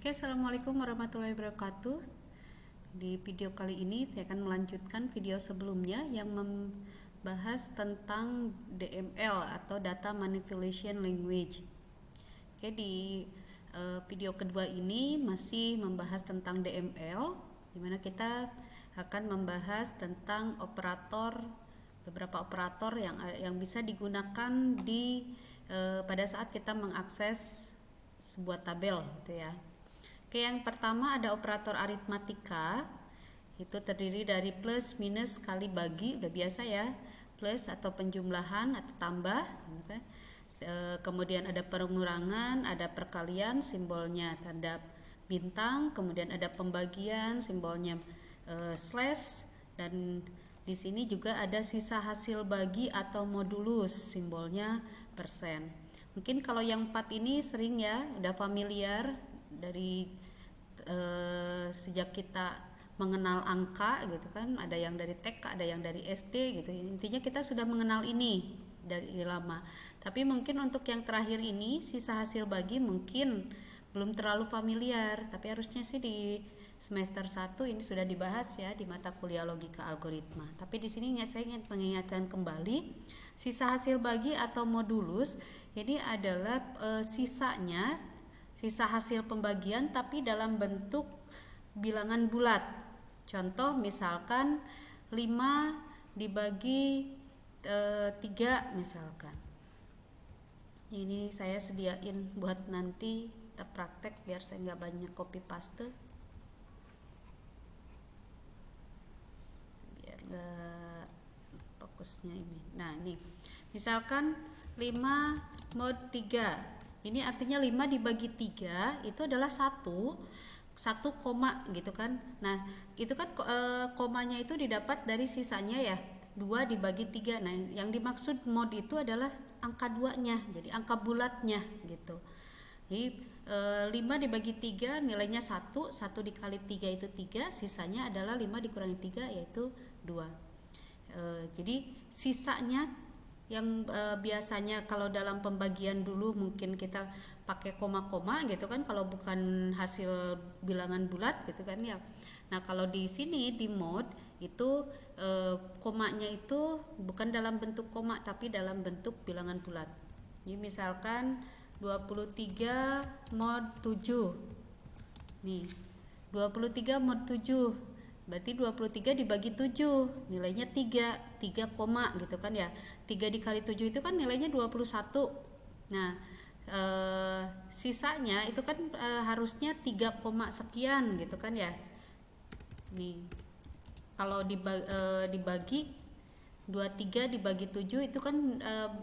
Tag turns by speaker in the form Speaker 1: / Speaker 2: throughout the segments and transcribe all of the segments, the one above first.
Speaker 1: Oke, assalamualaikum warahmatullahi wabarakatuh. Di video kali ini saya akan melanjutkan video sebelumnya yang membahas tentang DML atau Data Manipulation Language. Oke, di video kedua ini masih membahas tentang DML, di mana kita akan membahas tentang beberapa operator yang bisa digunakan pada saat kita mengakses sebuah tabel, gitu ya. Oke, yang pertama ada operator aritmatika. Itu terdiri dari plus, minus, kali, bagi, udah biasa ya. Plus atau penjumlahan atau tambah, gitu. Kemudian ada pengurangan, ada perkalian, simbolnya tanda bintang, kemudian ada pembagian, simbolnya slash, dan di sini juga ada sisa hasil bagi atau modulus, simbolnya persen. Mungkin kalau yang 4 ini sering ya, udah familiar dari sejak kita mengenal angka gitu kan, ada yang dari TK, ada yang dari SD gitu. Intinya kita sudah mengenal ini dari lama. Tapi mungkin untuk yang terakhir ini sisa hasil bagi mungkin belum terlalu familiar, tapi harusnya sih di semester 1 ini sudah dibahas ya di mata kuliah logika algoritma. Tapi di sini saya ingin mengingatkan kembali sisa hasil bagi atau modulus ini adalah sisa hasil pembagian tapi dalam bentuk bilangan bulat. Contoh misalkan 5 dibagi 3 misalkan. Ini saya sediain buat nanti kita praktek biar saya nggak banyak copy paste. Biar nggak fokusnya ini. Nah ini misalkan 5 mod 3. Ini artinya 5 dibagi 3 itu adalah 1 koma gitu kan. Nah itu kan komanya itu didapat dari sisanya ya 2 dibagi 3. Nah yang dimaksud mod itu adalah angka 2 nya, jadi angka bulatnya gitu. Jadi 5 dibagi 3 nilainya 1 dikali 3 itu 3, sisanya adalah 5 dikurangi 3 yaitu 2. Jadi sisanya yang biasanya kalau dalam pembagian dulu mungkin kita pakai koma-koma gitu kan, kalau bukan hasil bilangan bulat gitu kan ya. Nah kalau di sini di mod itu komanya itu bukan dalam bentuk koma tapi dalam bentuk bilangan bulat. Jadi misalkan 23 mod 7 nih, 23 mod 7 berarti 23 dibagi 7 nilainya 3 koma gitu kan ya. 3 dikali 7 itu kan nilainya 21. Nah sisanya itu kan harusnya 3 koma sekian gitu kan ya. Nih kalau dibagi 23 dibagi 7 itu kan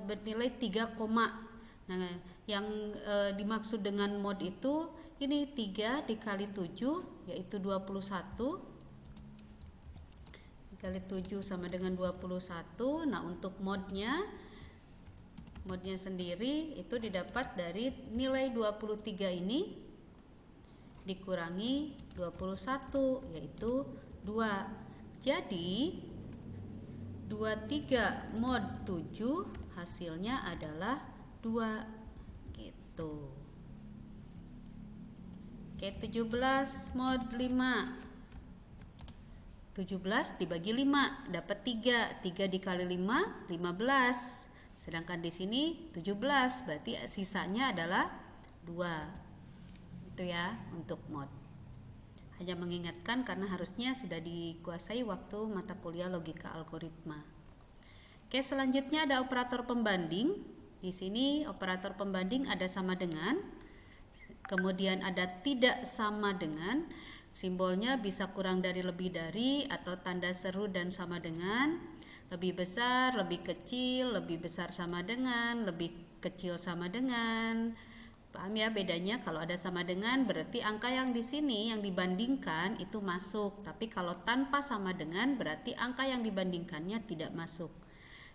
Speaker 1: bernilai 3 koma. Nah yang dimaksud dengan mod itu ini 3 dikali 7 yaitu 21 kali 7 sama dengan 21. Nah untuk modnya sendiri itu didapat dari nilai 23 ini dikurangi 21 yaitu 2. Jadi 23 mod 7 hasilnya adalah 2 gitu. Oke, 17 mod 5. 17 dibagi 5 dapat 3 dikali 5 15, sedangkan di sini 17 berarti sisanya adalah 2. Itu ya untuk mod. Hanya mengingatkan karena harusnya sudah dikuasai waktu mata kuliah logika algoritma. Oke, selanjutnya ada operator pembanding. Di sini operator pembanding ada sama dengan, kemudian ada tidak sama dengan. Simbolnya bisa kurang dari, lebih dari, atau tanda seru dan sama dengan, lebih besar, lebih kecil, lebih besar sama dengan, lebih kecil sama dengan. Paham ya bedanya? Kalau ada sama dengan berarti angka yang di sini yang dibandingkan itu masuk, tapi kalau tanpa sama dengan berarti angka yang dibandingkannya tidak masuk.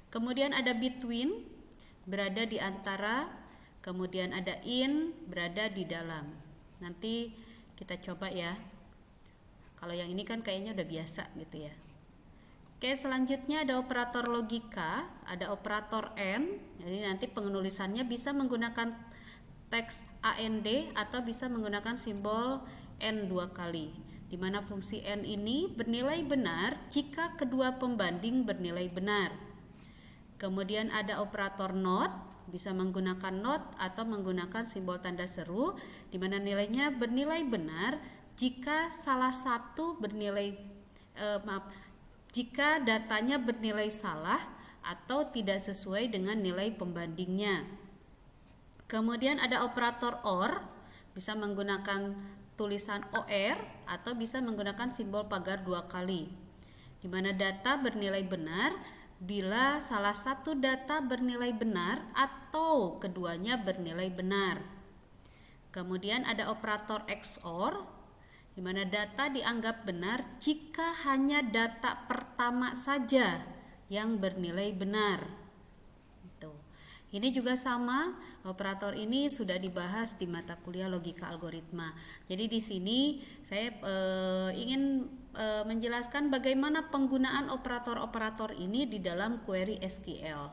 Speaker 1: Kemudian ada between, berada di antara, kemudian ada in, berada di dalam. Nanti kita coba ya. Kalau yang ini kan kayaknya udah biasa gitu ya. Oke, selanjutnya ada operator logika, ada operator AND. Jadi nanti penulisannya bisa menggunakan teks AND atau bisa menggunakan simbol N 2 kali, di mana fungsi N ini bernilai benar jika kedua pembanding bernilai benar. Kemudian ada operator not, bisa menggunakan not atau menggunakan simbol tanda seru, di mana nilainya bernilai benar jika salah satu bernilai jika datanya bernilai salah atau tidak sesuai dengan nilai pembandingnya. Kemudian ada operator OR, bisa menggunakan tulisan OR atau bisa menggunakan simbol pagar 2 kali, di mana data bernilai benar bila salah satu data bernilai benar atau keduanya bernilai benar. Kemudian ada operator XOR, di mana data dianggap benar jika hanya data pertama saja yang bernilai benar. Ini juga sama, operator ini sudah dibahas di mata kuliah logika algoritma. Jadi di sini saya ingin menjelaskan bagaimana penggunaan operator-operator ini di dalam query SQL.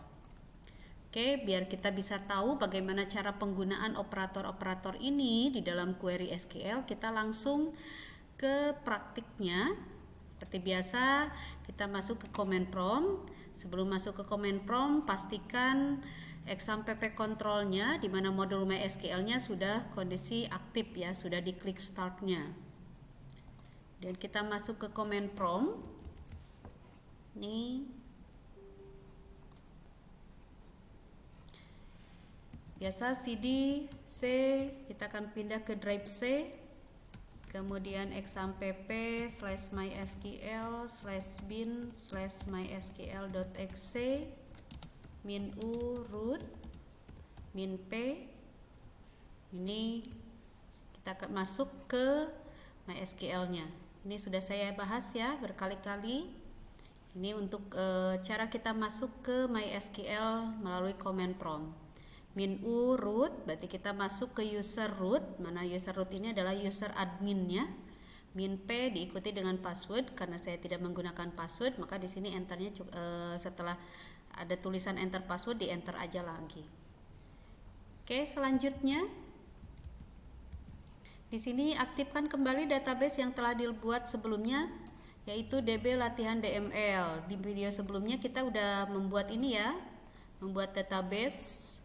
Speaker 1: Oke, biar kita bisa tahu bagaimana cara penggunaan operator-operator ini di dalam query SQL, kita langsung ke praktiknya. Seperti biasa, kita masuk ke command prompt. Sebelum masuk ke command prompt, pastikan exam pp kontrolnya, di mana modul MySQL-nya sudah kondisi aktif ya, sudah diklik start-nya. Dan kita masuk ke command prompt. Nih. Biasa cd C, kita akan pindah ke drive C. Kemudian exam pp /mysql/bin/mysql.exe min u root min p. Ini kita akan masuk ke MySQL-nya. Ini sudah saya bahas ya berkali-kali. Ini untuk cara kita masuk ke MySQL melalui command prompt. Min u root berarti kita masuk ke user root, mana user root ini adalah user adminnya. Min p diikuti dengan password, karena saya tidak menggunakan password maka di sini enternya setelah ada tulisan enter password, di enter aja lagi. Oke, selanjutnya di sini aktifkan kembali database yang telah dibuat sebelumnya, yaitu DB latihan DML. Di video sebelumnya kita udah membuat ini ya, membuat database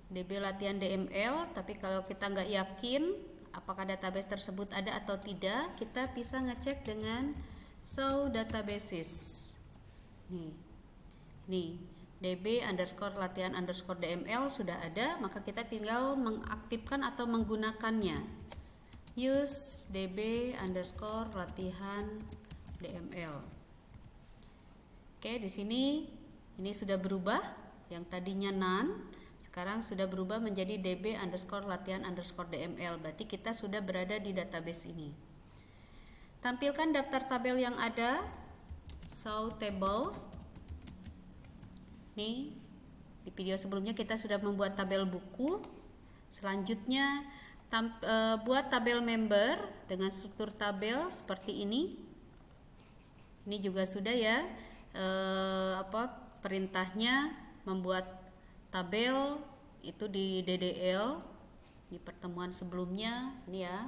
Speaker 1: DB latihan DML. Tapi kalau kita nggak yakin apakah database tersebut ada atau tidak, kita bisa ngecek dengan show databases. Nih, DB underscore latihan underscore DML sudah ada, maka kita tinggal mengaktifkan atau menggunakannya. Use DB underscore latihan DML. Oke, di sini ini sudah berubah, yang tadinya none sekarang sudah berubah menjadi DB underscore latihan underscore DML. Berarti kita sudah berada di database ini. Tampilkan daftar tabel yang ada, show tables. Nih, di video sebelumnya kita sudah membuat tabel buku. Selanjutnya buat tabel member dengan struktur tabel seperti ini. Ini juga sudah ya, perintahnya membuat tabel itu di DDL di pertemuan sebelumnya ini ya.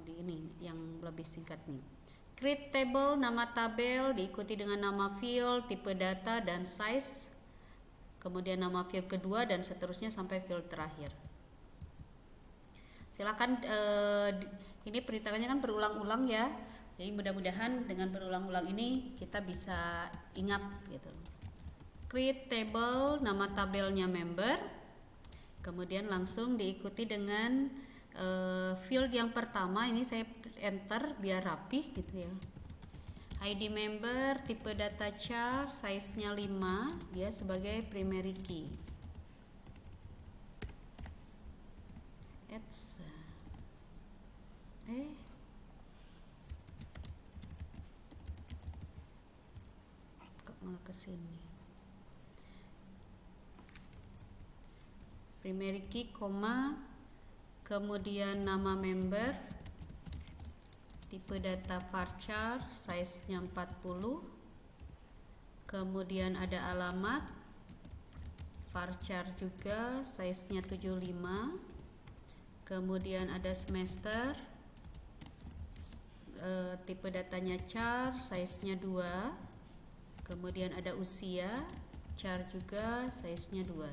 Speaker 1: Di ini yang lebih singkat nih. Create table, nama tabel diikuti dengan nama field, tipe data, dan size. Kemudian nama field kedua dan seterusnya sampai field terakhir. Silakan, ini perintahnya kan berulang-ulang ya. Jadi mudah-mudahan dengan berulang-ulang ini kita bisa ingat gitu. Create table, nama tabelnya member. Kemudian langsung diikuti dengan field yang pertama, ini saya enter biar rapih gitu ya. ID member, tipe data char, size-nya 5, dia sebagai primary key. Kok malah kesini. Primary key, kemudian nama member, tipe data varchar, size-nya 40, kemudian ada alamat, varchar juga size-nya 75. Kemudian ada semester, tipe datanya char, size-nya 2. Kemudian ada usia, char juga, size-nya 2.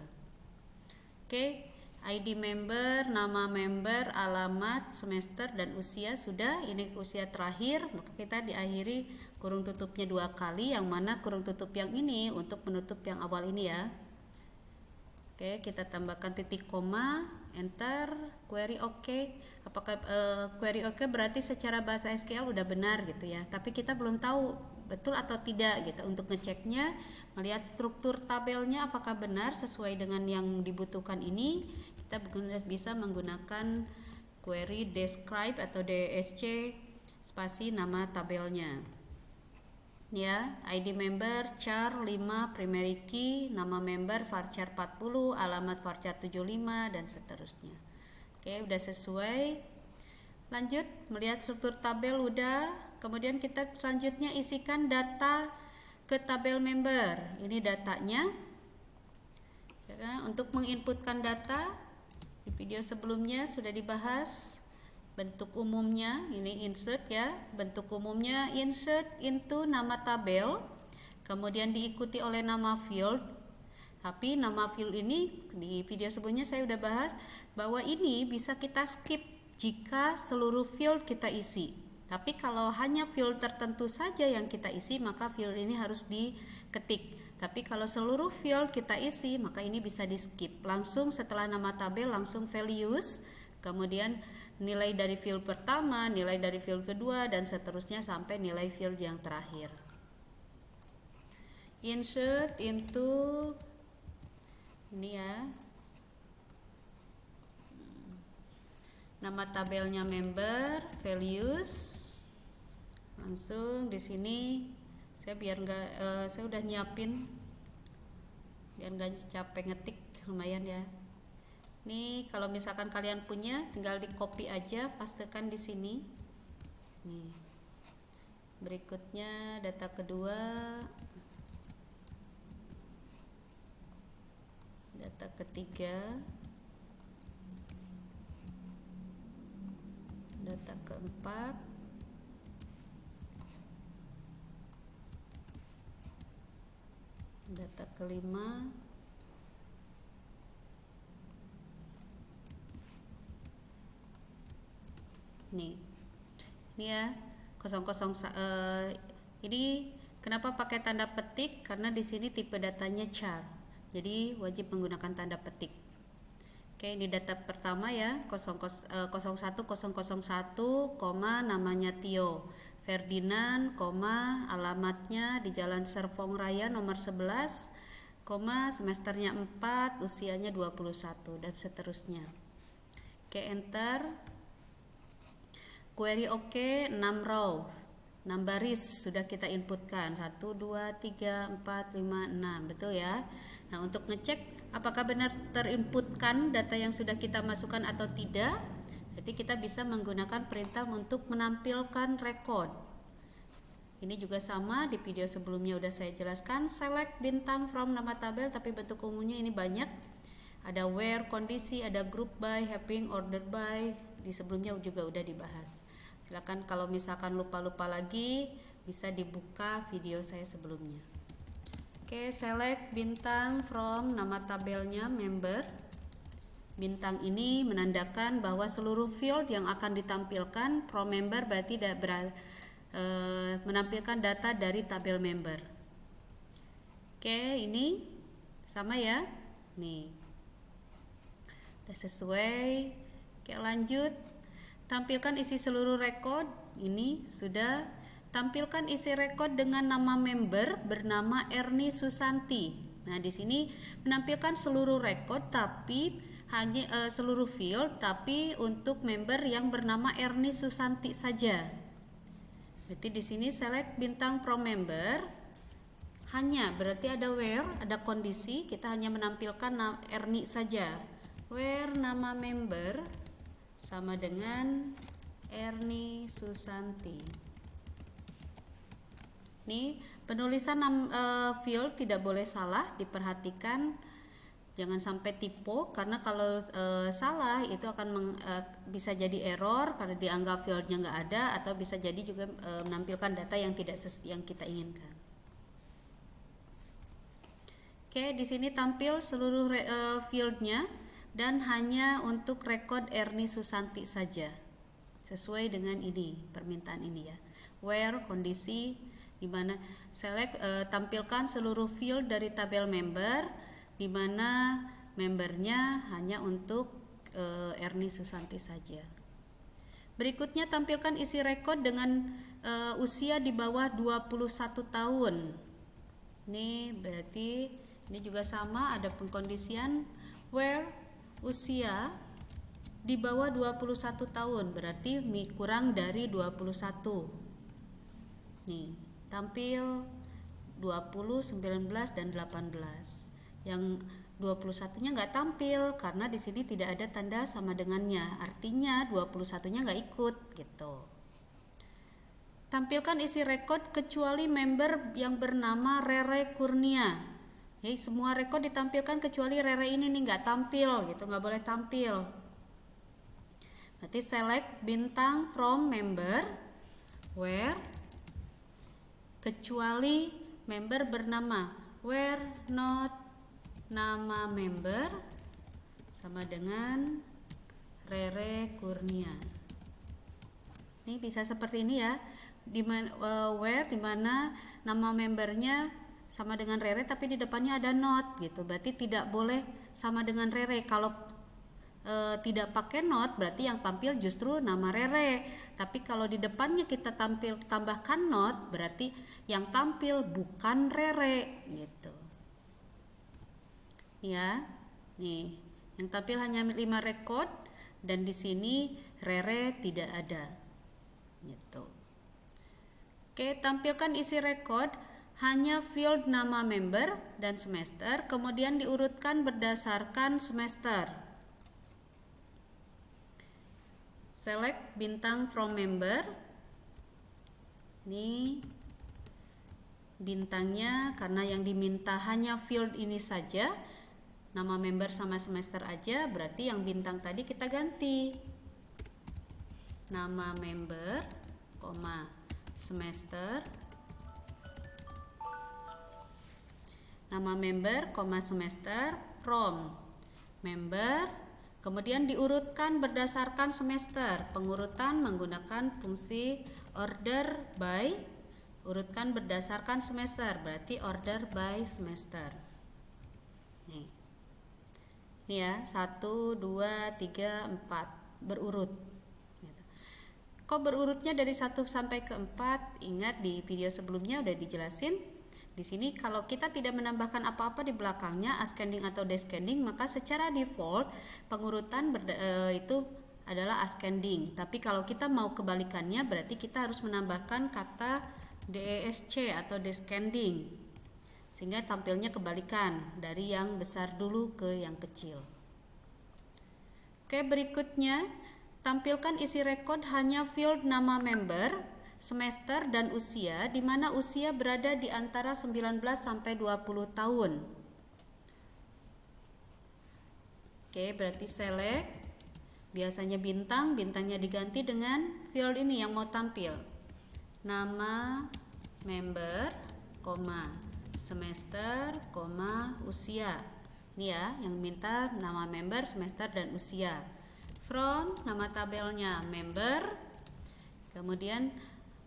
Speaker 1: Oke, ID member, nama member, alamat, semester, dan usia sudah. Ini usia terakhir, maka kita diakhiri kurung tutupnya 2 kali, yang mana kurung tutup yang ini untuk menutup yang awal ini ya. Oke, kita tambahkan titik koma, enter, query oke. Apakah query oke berarti secara bahasa SQL udah benar gitu ya. Tapi kita belum tahu betul atau tidak gitu. Untuk ngeceknya, melihat struktur tabelnya apakah benar sesuai dengan yang dibutuhkan ini, kita bisa menggunakan query describe atau DSC spasi nama tabelnya. Ya, ID member char 5, primary key, nama member varchar 40, alamat varchar 75, dan seterusnya. Oke, udah sesuai. Lanjut, melihat struktur tabel udah. Kemudian kita selanjutnya isikan data ke tabel member. Ini datanya. Ya, untuk menginputkan data, di video sebelumnya sudah dibahas. Bentuk umumnya ini insert ya, bentuk umumnya insert into nama tabel, kemudian diikuti oleh nama field. Tapi nama field ini di video sebelumnya saya udah bahas bahwa ini bisa kita skip jika seluruh field kita isi. Tapi kalau hanya field tertentu saja yang kita isi, maka field ini harus diketik. Tapi kalau seluruh field kita isi, maka ini bisa di skip. Langsung setelah nama tabel langsung values, kemudian nilai dari field pertama, nilai dari field kedua, dan seterusnya sampai nilai field yang terakhir. Insert into ini ya, nama tabelnya member, values, langsung di sini saya biar nggak saya udah nyiapin biar nggak capek ngetik, lumayan ya. Nih, kalau misalkan kalian punya, tinggal di copy aja, pastekan di sini. Nih. Berikutnya data kedua. Data ketiga. Data keempat. Data kelima. Nih, ini ya 00 ini kenapa pakai tanda petik? Karena di sini tipe datanya char, jadi wajib menggunakan tanda petik. Oke, ini data pertama ya 01001, namanya Tio Ferdinand, alamatnya di Jalan Serpong Raya nomor 11, semesternya 4, usianya 21, dan seterusnya. Oke, enter. Query oke, 6 rows, 6 baris sudah kita inputkan, 1, 2, 3, 4, 5, 6, betul ya. Nah, untuk ngecek apakah benar terinputkan data yang sudah kita masukkan atau tidak, jadi kita bisa menggunakan perintah untuk menampilkan record. Ini juga sama, di video sebelumnya udah saya jelaskan, select bintang from nama tabel, tapi bentuk umumnya ini banyak. Ada where, kondisi, ada group by, having, order by, di sebelumnya juga udah dibahas. Silakan kalau misalkan lupa-lupa lagi, bisa dibuka video saya sebelumnya. Oke, select bintang from nama tabelnya member. Bintang ini menandakan bahwa seluruh field yang akan ditampilkan from member berarti menampilkan data dari tabel member. Oke, ini sama ya. Nih, udah sesuai. Oke, lanjut. Tampilkan isi seluruh record. Ini sudah. Tampilkan isi record dengan nama member bernama Erni Susanti. Nah, di sini menampilkan seluruh record tapi hanya seluruh field, tapi untuk member yang bernama Erni Susanti saja. Berarti di sini select bintang from member. Hanya berarti ada where, ada kondisi, kita hanya menampilkan Erni saja. Where nama member sama dengan Erni Susanti. Nih, penulisan field tidak boleh salah, diperhatikan Jangan sampai typo, karena kalau salah itu akan bisa jadi error karena dianggap fieldnya nggak ada, atau bisa jadi juga menampilkan data yang tidak yang kita inginkan. Oke, di sini tampil seluruh fieldnya dan hanya untuk record Erni Susanti saja, sesuai dengan ini permintaan ini ya. Where kondisi dimana select tampilkan seluruh field dari tabel member, di mana membernya hanya untuk Erni Susanti saja. Berikutnya tampilkan isi record dengan usia di bawah 21 tahun. Ini berarti ini juga sama, ada pengkondisian where usia di bawah 21 tahun, berarti kurang dari 21. Nih, tampil 20, 19 dan 18. Yang 21-nya nggak tampil karena di sini tidak ada tanda sama dengannya, artinya 21-nya nggak ikut gitu. Tampilkan isi rekod kecuali member yang bernama Rere Kurnia. Jadi semua rekod ditampilkan kecuali Rere ini nih nggak tampil gitu, nggak boleh tampil. Berarti select bintang from member where kecuali member bernama, where not nama member sama dengan Rere Kurnia. Ini bisa seperti ini ya, where dimana nama membernya sama dengan Rere tapi di depannya ada not gitu, berarti tidak boleh sama dengan Rere. Kalau tidak pakai not berarti yang tampil justru nama Rere, tapi kalau di depannya kita tambahkan not berarti yang tampil bukan Rere gitu ya. Nih, yang tampil hanya 5 record dan di sini Rere tidak ada gitu. Oke, tampilkan isi record hanya field nama member dan semester, kemudian diurutkan berdasarkan semester. Select bintang from member. Ini bintangnya karena yang diminta hanya field ini saja, nama member sama semester aja, berarti yang bintang tadi kita ganti nama member, semester, nama member, semester, from member, kemudian diurutkan berdasarkan semester. Pengurutan menggunakan fungsi order by, urutkan berdasarkan semester, berarti order by semester. Nih. Ini ya, 1, 2, 3, 4 berurut. Kok berurutnya dari 1 sampai ke 4? Ingat di video sebelumnya udah dijelasin. Di sini kalau kita tidak menambahkan apa-apa di belakangnya, ascending atau descending, maka secara default pengurutan itu adalah ascending. Tapi kalau kita mau kebalikannya berarti kita harus menambahkan kata DESC atau descending, sehingga tampilnya kebalikan dari yang besar dulu ke yang kecil. Oke, berikutnya tampilkan isi record hanya field nama member, semester dan usia, di mana usia berada di antara 19 sampai 20 tahun. Oke, berarti select, biasanya bintangnya diganti dengan field ini yang mau tampil. Nama member, semester, usia. Ini ya, yang minta nama member, semester dan usia. From, nama tabelnya member. Kemudian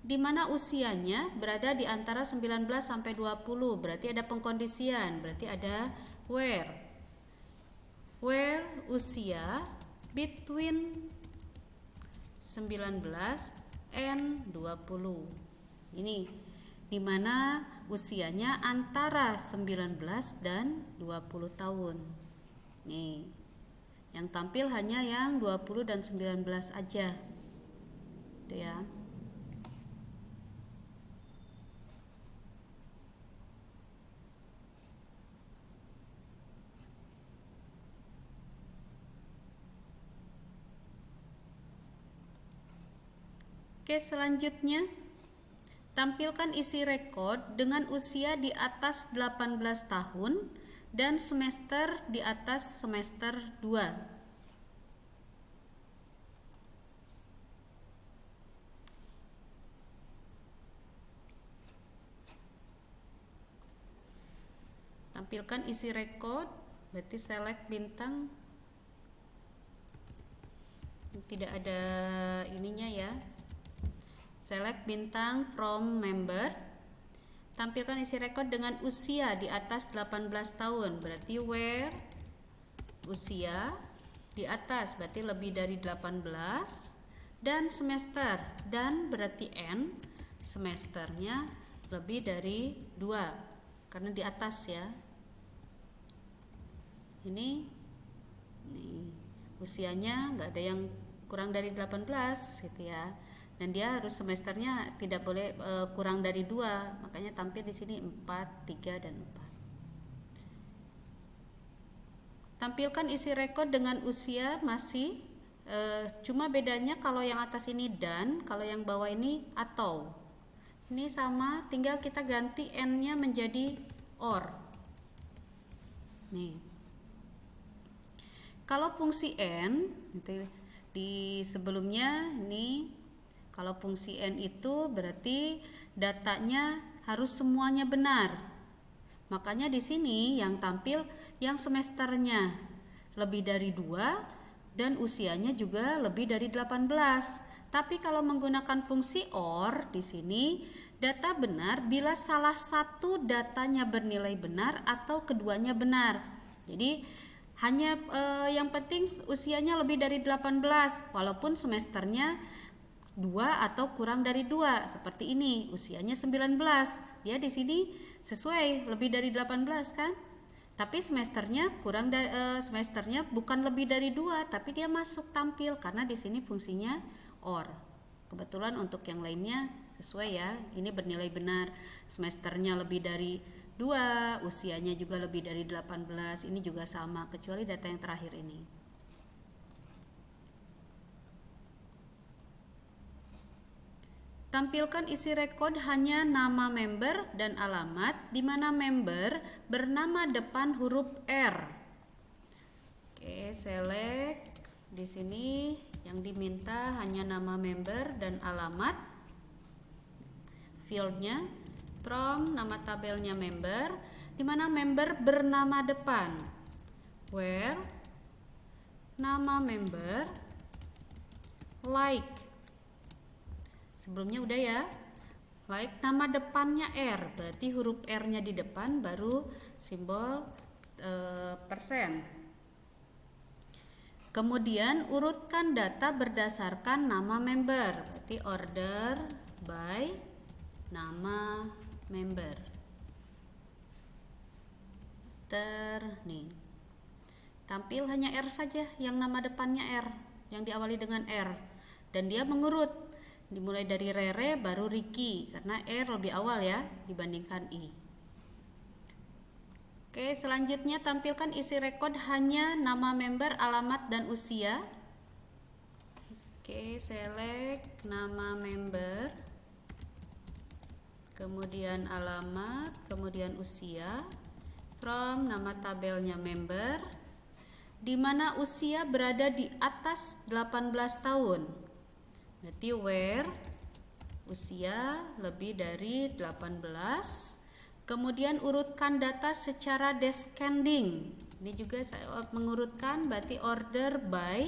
Speaker 1: di mana usianya berada di antara 19 sampai 20, berarti ada pengkondisian, berarti ada where. Where usia between 19 and 20. Ini dimana usianya antara 19 dan 20 tahun. Nih, yang tampil hanya yang 20 dan 19 aja. Itu ya. Oke, selanjutnya tampilkan isi record dengan usia di atas 18 tahun dan semester di atas semester 2. Tampilkan isi record, berarti select bintang, tidak ada ininya ya. Select bintang from member. Tampilkan isi record dengan usia di atas 18 tahun, berarti where usia di atas berarti lebih dari 18, dan semester, dan berarti n semesternya lebih dari 2 karena di atas ya. Ini nih, usianya nggak ada yang kurang dari 18 gitu ya, dan dia harus semesternya tidak boleh kurang dari 2, makanya tampil di sini 4, 3, dan 4. Tampilkan isi rekod dengan usia masih cuma bedanya kalau yang atas ini dan, kalau yang bawah ini atau. Ini sama, tinggal kita ganti n-nya menjadi or. Nih. Kalau fungsi n di sebelumnya ini, kalau fungsi n itu berarti datanya harus semuanya benar. Makanya di sini yang tampil yang semesternya lebih dari 2 dan usianya juga lebih dari 18. Tapi kalau menggunakan fungsi OR di sini data benar bila salah satu datanya bernilai benar atau keduanya benar. Jadi hanya yang penting usianya lebih dari 18 walaupun semesternya 2 atau kurang dari 2, seperti ini usianya 19. Dia di sini sesuai lebih dari 18 kan? Tapi semesternya semesternya bukan lebih dari 2, tapi dia masuk tampil karena di sini fungsinya OR. Kebetulan untuk yang lainnya sesuai ya. Ini bernilai benar. Semesternya lebih dari 2, usianya juga lebih dari 18, ini juga sama kecuali data yang terakhir ini. Tampilkan isi rekod hanya nama member dan alamat, di mana member bernama depan huruf R. Oke, select di sini yang diminta hanya nama member dan alamat. Fieldnya from nama tabelnya member, di mana member bernama depan, where nama member like, sebelumnya udah ya, like nama depannya R, berarti huruf R-nya di depan baru simbol persen. Kemudian urutkan data berdasarkan nama member, berarti order by nama member. Nih tampil hanya R saja yang nama depannya R, yang diawali dengan R, dan dia mengurut dimulai dari Rere baru Ricky karena R lebih awal ya dibandingkan I. Oke, selanjutnya tampilkan isi rekod hanya nama member, alamat, dan usia. Oke, select nama member, kemudian alamat, kemudian usia, from nama tabelnya member, di mana usia berada di atas 18 tahun. Berarti where usia lebih dari 18. Kemudian urutkan data secara descending. Ini juga saya mengurutkan, berarti order by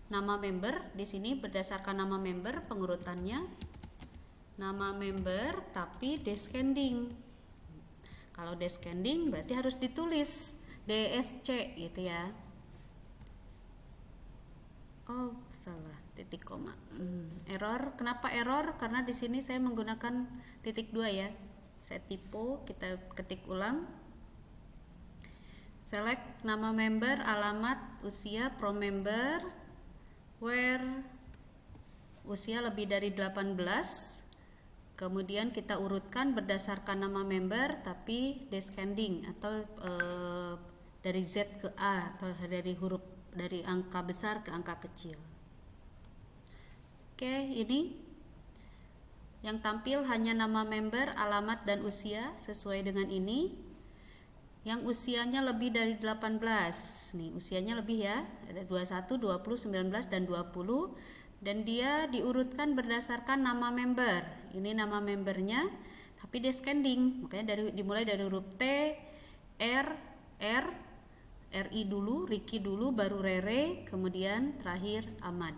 Speaker 1: nama member. Di sini berdasarkan nama member pengurutannya. Nama member tapi descending. Kalau descending berarti harus ditulis DSC gitu ya. Oh, salah, titik koma. Error. Kenapa error? Karena di sini saya menggunakan titik 2 ya. Saya typo, kita ketik ulang. Select nama member, alamat, usia, from member, where usia lebih dari 18. Kemudian kita urutkan berdasarkan nama member tapi descending atau dari Z ke A atau dari angka besar ke angka kecil. Oke, ini yang tampil hanya nama member, alamat, dan usia sesuai dengan ini. yang usianya lebih dari 18. Nih, usianya lebih ya. Ada 21, 20, 19 dan 20. Dan dia diurutkan berdasarkan nama member. Ini nama membernya, tapi descending. Makanya dimulai dari huruf T, R, RI dulu, Ricky dulu, baru Rere, kemudian terakhir Ahmad.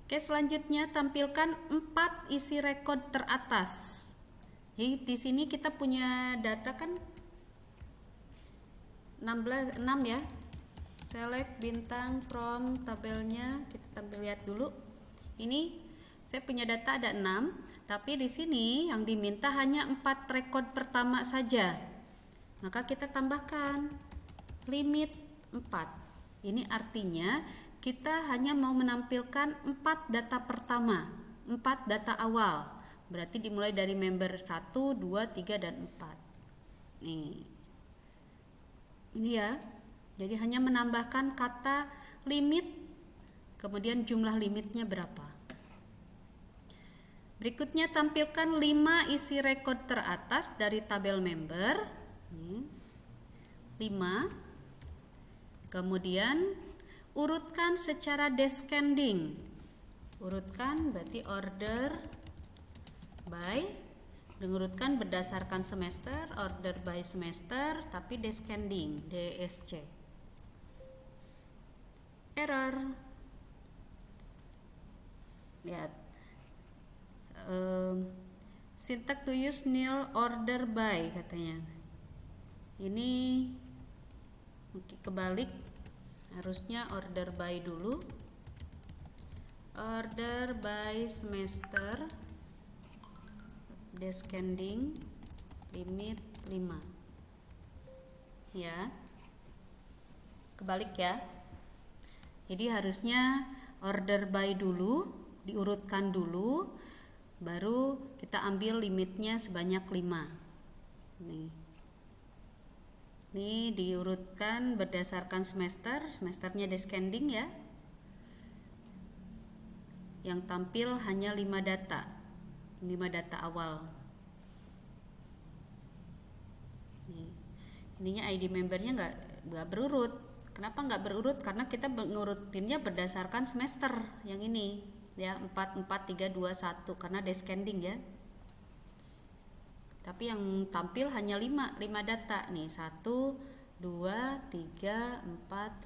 Speaker 1: Oke, selanjutnya tampilkan 4 isi rekod teratas. Jadi di sini kita punya data kan 6 ya. Select bintang from tabelnya, kita tampil lihat dulu. Ini saya punya data ada 6, tapi di sini yang diminta hanya 4 rekod pertama saja. Maka kita tambahkan limit 4. Ini artinya kita hanya mau menampilkan 4 data pertama, 4 data awal. Berarti dimulai dari member 1, 2, 3, dan 4. Nih. Ini ya. Jadi hanya menambahkan kata limit, kemudian jumlah limitnya berapa. Berikutnya tampilkan 5 isi rekod teratas dari tabel member. Nih. 5. Kemudian urutkan secara descending. Urutkan berarti order by, diurutkan berdasarkan semester, order by semester, tapi descending, DSC. Error. Lihat. Syntax to use nil order by katanya. Ini kebalik. Harusnya order by dulu. Order by semester, descending, limit 5. Ya. Kebalik ya. Jadi harusnya order by dulu, diurutkan dulu, baru kita ambil limitnya sebanyak 5. Nih. Ini diurutkan berdasarkan semester, semesternya descending ya. Yang tampil hanya 5 data. 5 data awal. Nih. Ininya ID membernya nggak berurut. Kenapa nggak berurut? Karena kita ngurutinnya berdasarkan semester yang ini ya, 4, 4, 3, 2, 1 karena descending ya. Tapi yang tampil hanya 5 data nih, 1, 2, 3, 4,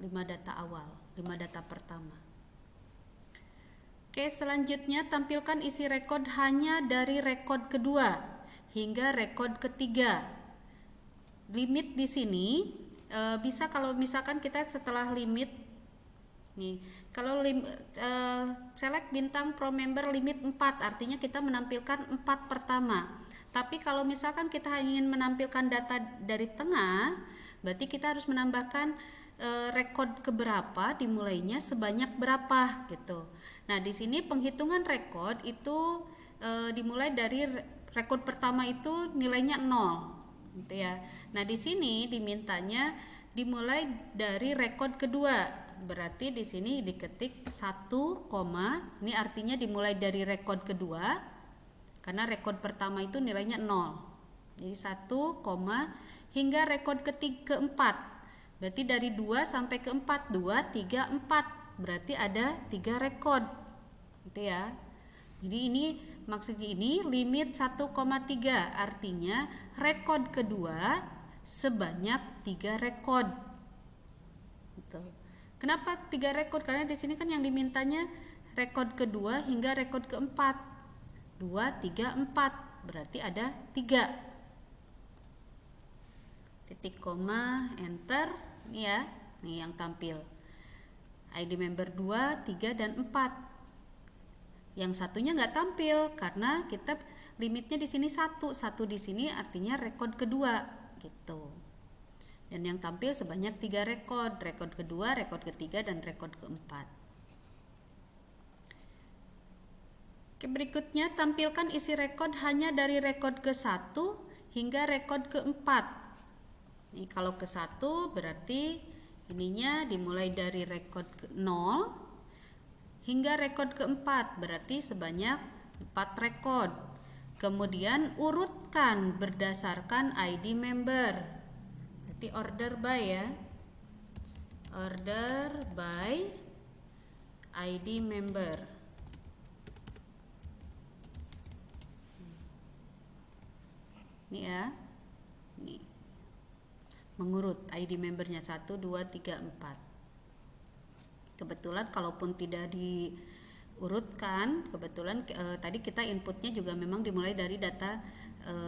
Speaker 1: 5 data awal, 5 data pertama. Oke, selanjutnya tampilkan isi rekod hanya dari rekod kedua hingga rekod ketiga. Limit di sini bisa kalau misalkan kita setelah limit nih, kalau select bintang pro member limit 4, artinya kita menampilkan 4 pertama. Tapi kalau misalkan kita ingin menampilkan data dari tengah, berarti kita harus menambahkan rekod keberapa, dimulainya sebanyak berapa gitu. Nah, di sini penghitungan rekod itu dimulai dari rekod pertama itu nilainya 0 gitu ya. Nah, di sini dimintanya dimulai dari rekod kedua. Berarti di sini diketik 1, ini artinya dimulai dari rekod kedua karena rekod pertama itu nilainya 0. Jadi 1, hingga rekod keempat. Berarti dari 2 sampai ke 4, 2, 3, 4. Berarti ada 3 rekod. Gitu ya. Jadi ini maksudnya ini limit 1,3, artinya rekod kedua sebanyak 3 rekod. Gitu. Kenapa 3 rekod? Karena di sini kan yang dimintanya rekod kedua hingga rekod keempat. 2, 3, 4. Berarti ada 3. Titik koma, enter. Ini ya. Nih yang tampil. ID member 2, 3, dan 4. Yang satunya nggak tampil karena kita limitnya di sini 1 di sini artinya rekod kedua gitu. Dan yang tampil sebanyak 3 rekod kedua, rekod ketiga, dan rekod keempat. Oke, berikutnya tampilkan isi rekod hanya dari rekod ke-1 hingga rekod ke-4. Ini kalau ke-1 berarti ininya dimulai dari rekod ke-0 hingga rekod ke-4, berarti sebanyak 4 rekod. Kemudian urutkan berdasarkan ID member. Berarti order by ya. Order by ID member. Ini ya. Nih. Mengurut ID membernya 1, 2, 3, 4. Kebetulan kalaupun tidak diurutkan, kebetulan tadi kita inputnya juga memang dimulai dari data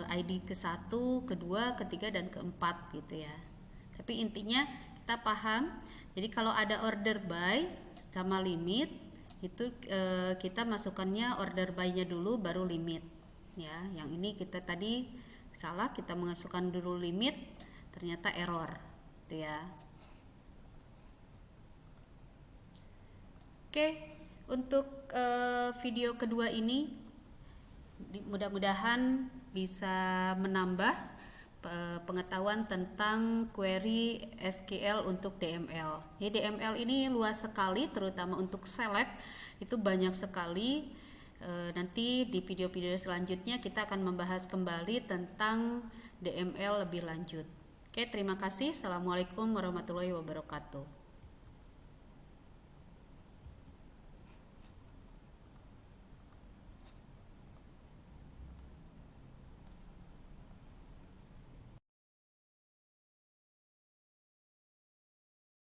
Speaker 1: ID ke-1, ke-2, ke-3 dan ke-4 gitu ya. Tapi intinya kita paham. Jadi kalau ada order by sama limit itu kita masukkannya order by-nya dulu baru limit ya. Yang ini kita tadi salah, kita masukkan dulu limit, ternyata error gitu ya. Oke, untuk video kedua ini mudah-mudahan bisa menambah pengetahuan tentang query SQL untuk DML. Jadi DML ini luas sekali, terutama untuk select itu banyak sekali. Nanti di video-video selanjutnya kita akan membahas kembali tentang DML lebih lanjut. Oke, terima kasih. Assalamualaikum warahmatullahi wabarakatuh.